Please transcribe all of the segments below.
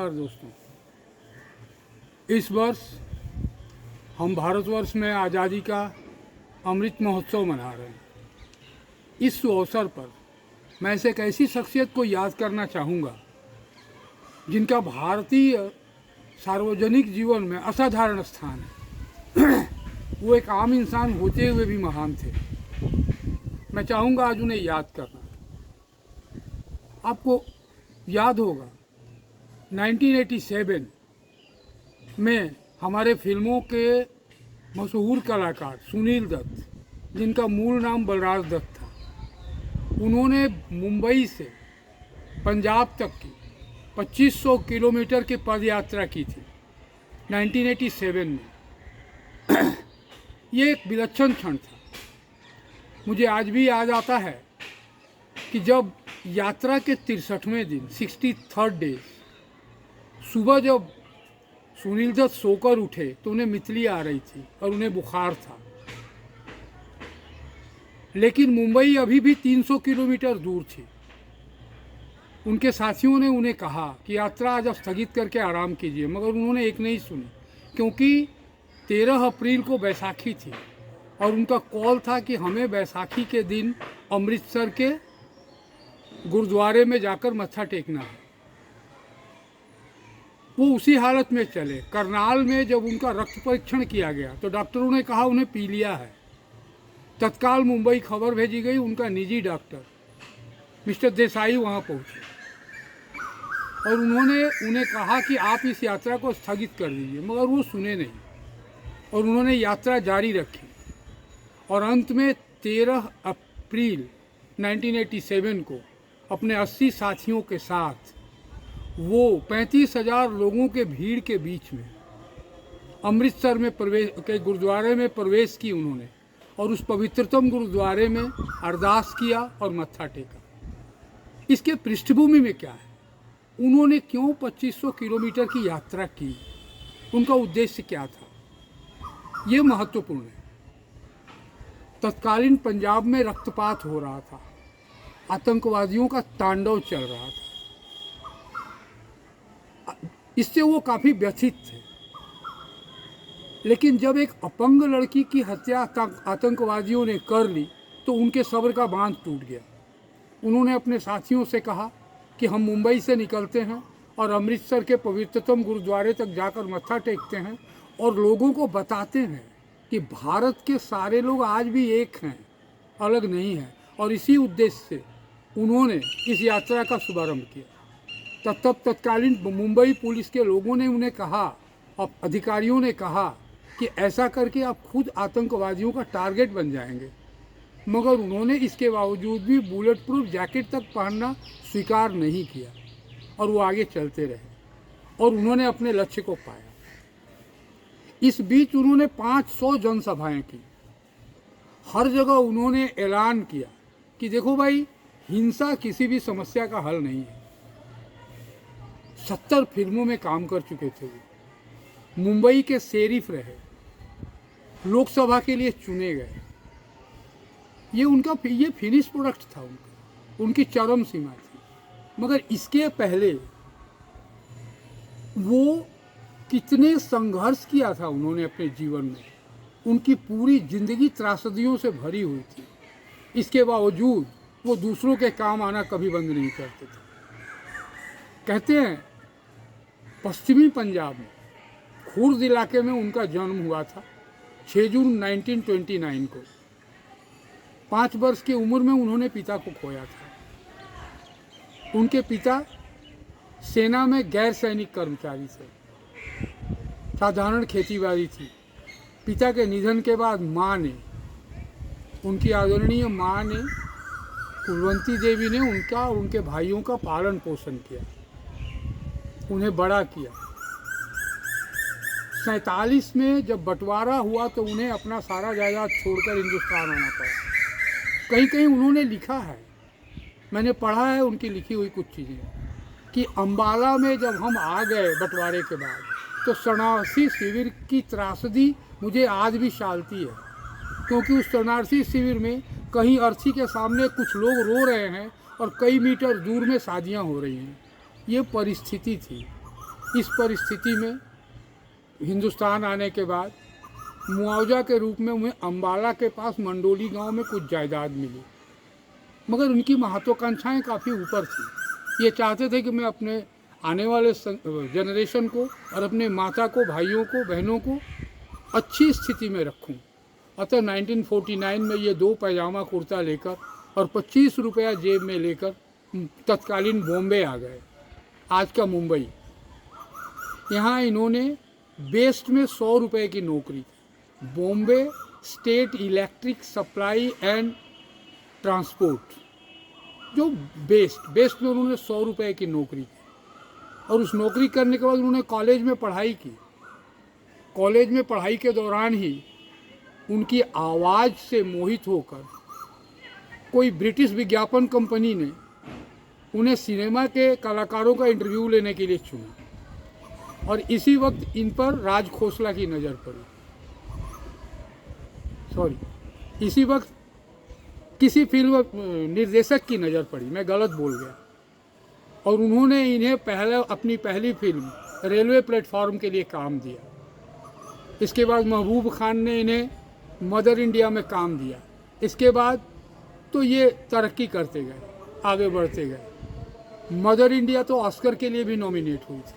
नमस्कार दोस्तों। इस वर्ष हम भारतवर्ष में आज़ादी का अमृत महोत्सव मना रहे हैं। इस अवसर पर मैं ऐसे एक ऐसी शख्सियत को याद करना चाहूँगा जिनका भारतीय सार्वजनिक जीवन में असाधारण स्थान है। वो एक आम इंसान होते हुए भी महान थे। मैं चाहूँगा आज उन्हें याद करना। आपको याद होगा 1987 में हमारे फिल्मों के मशहूर कलाकार सुनील दत्त, जिनका मूल नाम बलराज दत्त था, उन्होंने मुंबई से पंजाब तक की 2500 किलोमीटर की पद यात्रा की थी 1987 में। ये एक विलक्षण क्षण था। मुझे आज भी याद आता है कि जब यात्रा के 63वें दिन 63rd डे सुबह जब सुनील दत्त सोकर उठे तो उन्हें मितली आ रही थी और उन्हें बुखार था, लेकिन मुंबई अभी भी 300 किलोमीटर दूर थी। उनके साथियों ने उन्हें कहा कि यात्रा आज स्थगित करके आराम कीजिए, मगर उन्होंने एक नहीं सुनी, क्योंकि 13 अप्रैल को बैसाखी थी और उनका कॉल था कि हमें बैसाखी के दिन अमृतसर के गुरुद्वारे में जाकर मत्था टेकना है। वो उसी हालत में चले। करनाल में जब उनका रक्त परीक्षण किया गया तो डॉक्टरों ने कहा उन्हें पीलिया है। तत्काल मुंबई खबर भेजी गई। उनका निजी डॉक्टर मिस्टर देसाई वहाँ पहुँचे और उन्होंने उन्हें कहा कि आप इस यात्रा को स्थगित कर दीजिए, मगर वो सुने नहीं और उन्होंने यात्रा जारी रखी। और अंत में 13 अप्रैल 1987 को अपने 80 साथियों के साथ वो 35,000 लोगों के भीड़ के बीच में अमृतसर में गुरुद्वारे में प्रवेश की उन्होंने, और उस पवित्रतम गुरुद्वारे में अरदास किया और मत्था टेका। इसके पृष्ठभूमि में क्या है? उन्होंने क्यों 2500 किलोमीटर की यात्रा की? उनका उद्देश्य क्या था? ये महत्वपूर्ण है। तत्कालीन पंजाब में रक्तपात हो रहा था, आतंकवादियों का तांडव चल रहा था। इससे वो काफ़ी व्यथित थे। लेकिन जब एक अपंग लड़की की हत्या आतंकवादियों ने कर ली तो उनके सब्र का बांध टूट गया। उन्होंने अपने साथियों से कहा कि हम मुंबई से निकलते हैं और अमृतसर के पवित्रतम गुरुद्वारे तक जाकर मत्था टेकते हैं और लोगों को बताते हैं कि भारत के सारे लोग आज भी एक हैं, अलग नहीं हैं। और इसी उद्देश्य से उन्होंने इस यात्रा का शुभारंभ किया। तब तत्कालीन मुंबई पुलिस के लोगों ने उन्हें कहा, अब अधिकारियों ने कहा कि ऐसा करके आप खुद आतंकवादियों का टारगेट बन जाएंगे, मगर उन्होंने इसके बावजूद भी बुलेट प्रूफ जैकेट तक पहनना स्वीकार नहीं किया और वो आगे चलते रहे और उन्होंने अपने लक्ष्य को पाया। इस बीच उन्होंने 500 जनसभाएं की। हर जगह उन्होंने ऐलान किया कि देखो भाई, हिंसा किसी भी समस्या का हल नहीं है। 70 फिल्मों में काम कर चुके थे वो। मुंबई के शेरिफ रहे, लोकसभा के लिए चुने गए। ये फिनिश प्रोडक्ट था उनकी चरम सीमा थी। मगर इसके पहले वो कितने संघर्ष किया था उन्होंने अपने जीवन में। उनकी पूरी जिंदगी त्रासदियों से भरी हुई थी। इसके बावजूद वो दूसरों के काम आना कभी बंद नहीं करते थे। कहते हैं पश्चिमी पंजाब में खुर्द इलाके में उनका जन्म हुआ था 6 जून 1929 को। 5 वर्ष की उम्र में उन्होंने पिता को खोया था। उनके पिता सेना में गैर सैनिक कर्मचारी थे। साधारण खेतीबाड़ी थी। पिता के निधन के बाद उनकी आदरणीय माँ ने, कुलवंती देवी ने उनका और उनके भाइयों का पालन पोषण किया, उन्हें बड़ा किया। 47 में जब बंटवारा हुआ तो उन्हें अपना सारा जायदाद छोड़कर हिंदुस्तान आना पड़ा। कहीं कहीं उन्होंने लिखा है, मैंने पढ़ा है उनकी लिखी हुई कुछ चीज़ें, कि अम्बाला में जब हम आ गए बंटवारे के बाद तो शरणार्थी शिविर की त्रासदी मुझे आज भी शालती है, क्योंकि उस शरणार्थी शिविर में कहीं अर्थी के सामने कुछ लोग रो रहे हैं और कई मीटर दूर में शादियां हो रही हैं। ये परिस्थिति थी। इस परिस्थिति में हिंदुस्तान आने के बाद मुआवजा के रूप में उन्हें अम्बाला के पास मंडोली गांव में कुछ जायदाद मिली, मगर उनकी महत्वाकांक्षाएं काफ़ी ऊपर थी। ये चाहते थे कि मैं अपने आने वाले जनरेशन को और अपने माता को, भाइयों को, बहनों को अच्छी स्थिति में रखूं। अतः 1949 में ये 2 पैजामा कुर्ता लेकर और 25 रुपया जेब में लेकर तत्कालीन बॉम्बे आ गए, आज का मुंबई। यहाँ इन्होंने बेस्ट में 100 रुपये की नौकरी, Bombay state electric supply and transport, जो बेस्ट में उन्होंने 100 रुपये की नौकरी की। और उस नौकरी करने के बाद उन्होंने कॉलेज में पढ़ाई की। कॉलेज में पढ़ाई के दौरान ही उनकी आवाज़ से मोहित होकर कोई ब्रिटिश विज्ञापन कंपनी ने उन्हें सिनेमा के कलाकारों का इंटरव्यू लेने के लिए चुना और इसी वक्त इन पर राज खोसला की नज़र पड़ी। इसी वक्त किसी फिल्म निर्देशक की नज़र पड़ी, मैं गलत बोल गया, और उन्होंने इन्हें अपनी पहली फिल्म रेलवे प्लेटफॉर्म के लिए काम दिया। इसके बाद महबूब खान ने इन्हें मदर इंडिया में काम दिया। इसके बाद तो ये तरक्की करते गए, आगे बढ़ते गए। मदर इंडिया तो ऑस्कर के लिए भी नॉमिनेट हुई थी।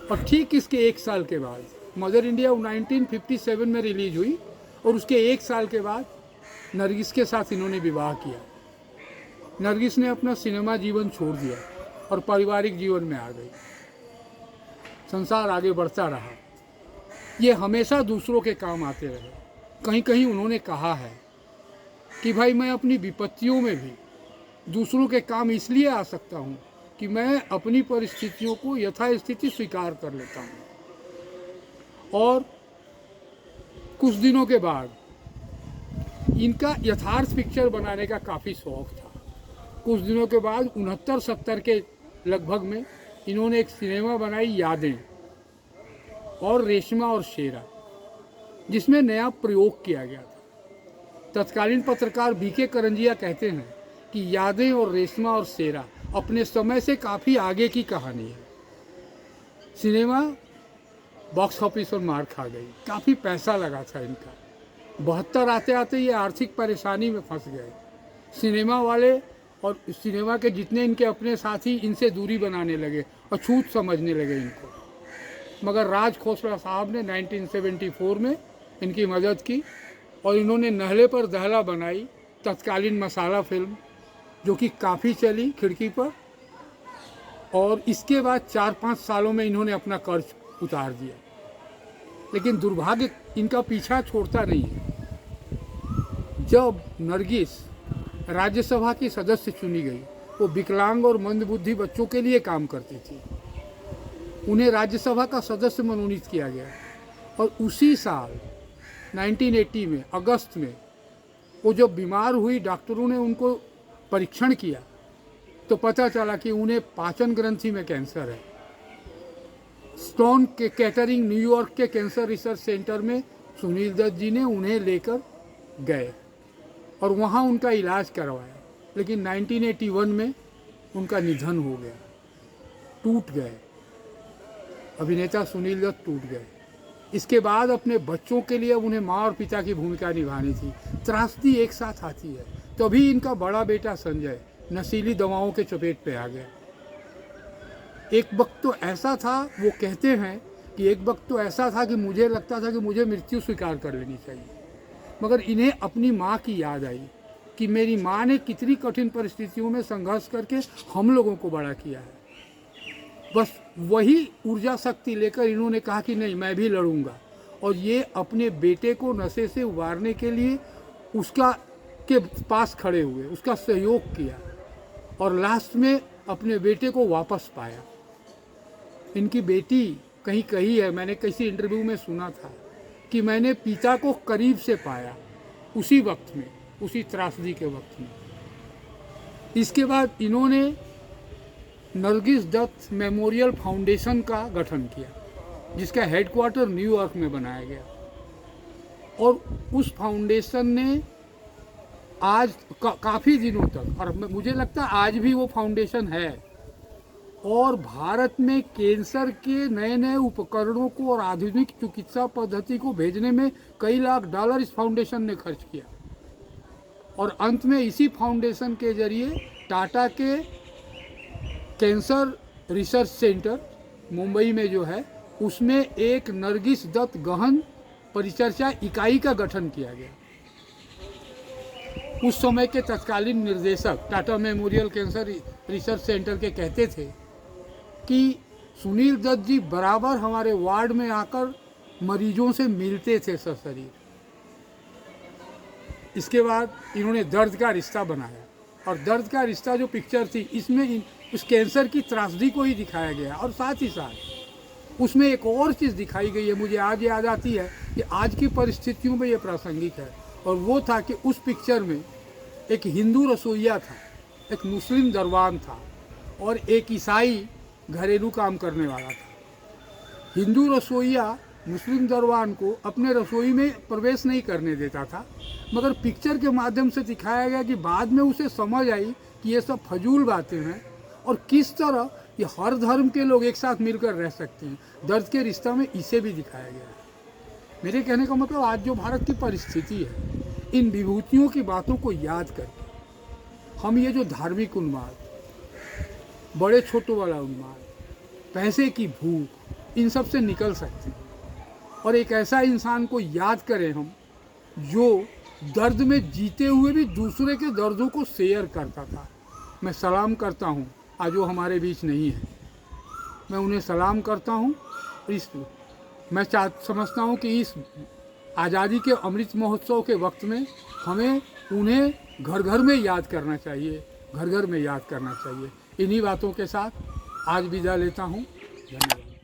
और ठीक इसके 1 साल के बाद मदर इंडिया 1957 में रिलीज हुई और उसके 1 साल के बाद नरगिस के साथ इन्होंने विवाह किया। नरगिस ने अपना सिनेमा जीवन छोड़ दिया और पारिवारिक जीवन में आ गई। संसार आगे बढ़ता रहा। ये हमेशा दूसरों के काम आते रहे। कहीं कहीं उन्होंने कहा है कि भाई मैं अपनी विपत्तियों में भी दूसरों के काम इसलिए आ सकता हूँ कि मैं अपनी परिस्थितियों को यथास्थिति स्वीकार कर लेता हूँ। और कुछ दिनों के बाद इनका यथार्थ पिक्चर बनाने का काफ़ी शौक़ था। कुछ दिनों के बाद 69-70 के लगभग में इन्होंने एक सिनेमा बनाई यादें और रेशमा और शेरा, जिसमें नया प्रयोग किया गया था। तत्कालीन पत्रकार बीके करंजिया कहते हैं कि यादें और रेशमा और शेरा अपने समय से काफ़ी आगे की कहानी है। सिनेमा बॉक्स ऑफिस पर मार खा गई, काफ़ी पैसा लगा था इनका। 72 आते आते ये आर्थिक परेशानी में फंस गए। सिनेमा वाले और सिनेमा के जितने इनके अपने साथी इनसे दूरी बनाने लगे और छूत समझने लगे इनको। मगर राज खोसला साहब ने 1974 में इनकी मदद की और इन्होंने नहले पर दहला बनाई, तत्कालीन मसाला फिल्म, जो कि काफ़ी चली खिड़की पर। और इसके बाद 4-5 सालों में इन्होंने अपना कर्ज उतार दिया। लेकिन दुर्भाग्य इनका पीछा छोड़ता नहीं है। जब नरगिस राज्यसभा की सदस्य चुनी गई, वो विकलांग और मंदबुद्धि बच्चों के लिए काम करती थी। उन्हें राज्यसभा का सदस्य मनोनीत किया गया और उसी साल 1980 में अगस्त में वो जब बीमार हुई, डॉक्टरों ने उनको परीक्षण किया तो पता चला कि उन्हें पाचन ग्रंथि में कैंसर है। स्टोन के कैटरिंग न्यूयॉर्क के कैंसर रिसर्च सेंटर में सुनील दत्त जी ने उन्हें लेकर गए और वहाँ उनका इलाज करवाया। लेकिन 1981 में उनका निधन हो गया, टूट गए। अभिनेता सुनील दत्त टूट गए। इसके बाद अपने बच्चों के लिए उन्हें माँ और पिता की भूमिका निभानी थी। त्रासदी एक साथ आती है। तभी इनका बड़ा बेटा संजय नशीली दवाओं के चपेट पे आ गया। एक वक्त तो ऐसा था, वो कहते हैं कि एक वक्त तो ऐसा था कि मुझे लगता था कि मुझे मृत्यु स्वीकार कर लेनी चाहिए। मगर इन्हें अपनी माँ की याद आई कि मेरी माँ ने कितनी कठिन परिस्थितियों में संघर्ष करके हम लोगों को बड़ा किया है। बस वही ऊर्जा शक्ति लेकर इन्होंने कहा कि नहीं, मैं भी लड़ूंगा। और ये अपने बेटे को नशे से उबारने के लिए उसका के पास खड़े हुए, उसका सहयोग किया और लास्ट में अपने बेटे को वापस पाया। इनकी बेटी कहीं कही है, मैंने किसी इंटरव्यू में सुना था कि मैंने पिता को करीब से पाया उसी वक्त में, उसी त्रासदी के वक्त में। इसके बाद इन्होंने नरगिस दत्त मेमोरियल फाउंडेशन का गठन किया, जिसका हेडक्वार्टर न्यूयॉर्क में बनाया गया। और उस फाउंडेशन ने आज काफ़ी दिनों तक, और मुझे लगता है आज भी वो फाउंडेशन है और भारत में कैंसर के नए नए उपकरणों को और आधुनिक चिकित्सा पद्धति को भेजने में कई लाख डॉलर इस फाउंडेशन ने खर्च किया। और अंत में इसी फाउंडेशन के जरिए टाटा के कैंसर रिसर्च सेंटर मुंबई में जो है उसमें एक नरगिस दत्त गहन परिचर्या इकाई का गठन किया गया। उस समय के तत्कालीन निर्देशक Tata memorial cancer research centre के कहते थे कि सुनील दत्त जी बराबर हमारे वार्ड में आकर मरीजों से मिलते थे सशरीर। इसके बाद इन्होंने दर्द का रिश्ता बनाया और दर्द का रिश्ता जो पिक्चर थी इसमें उस कैंसर की त्रासदी को ही दिखाया गया और साथ ही साथ उसमें एक और चीज़ दिखाई गई है, मुझे आज याद आती है कि आज की परिस्थितियों में ये प्रासंगिक है। और वो था कि उस पिक्चर में एक हिंदू रसोइया था, एक मुस्लिम दरबान था और एक ईसाई घरेलू काम करने वाला था। हिंदू रसोइया मुस्लिम दरबान को अपने रसोई में प्रवेश नहीं करने देता था, मगर पिक्चर के माध्यम से दिखाया गया कि बाद में उसे समझ आई कि ये सब फजूल बातें हैं और किस तरह ये हर धर्म के लोग एक साथ मिलकर रह सकते हैं। दर्द के रिश्ता में इसे भी दिखाया गया है। मेरे कहने का मतलब आज जो भारत की परिस्थिति है, इन विभूतियों की बातों को याद करके हम ये जो धार्मिक उन्माद, बड़े छोटों वाला उन्माद, पैसे की भूख, इन सब से निकल सकते हैं और एक ऐसा इंसान को याद करें हम जो दर्द में जीते हुए भी दूसरे के दर्दों को शेयर करता था। मैं सलाम करता हूँ आज वो हमारे बीच नहीं है, मैं उन्हें सलाम करता हूँ। मैं समझता हूँ कि इस आज़ादी के अमृत महोत्सव के वक्त में हमें उन्हें घर घर में याद करना चाहिए, घर घर में याद करना चाहिए। इन्हीं बातों के साथ आज विदा लेता हूँ। धन्यवाद।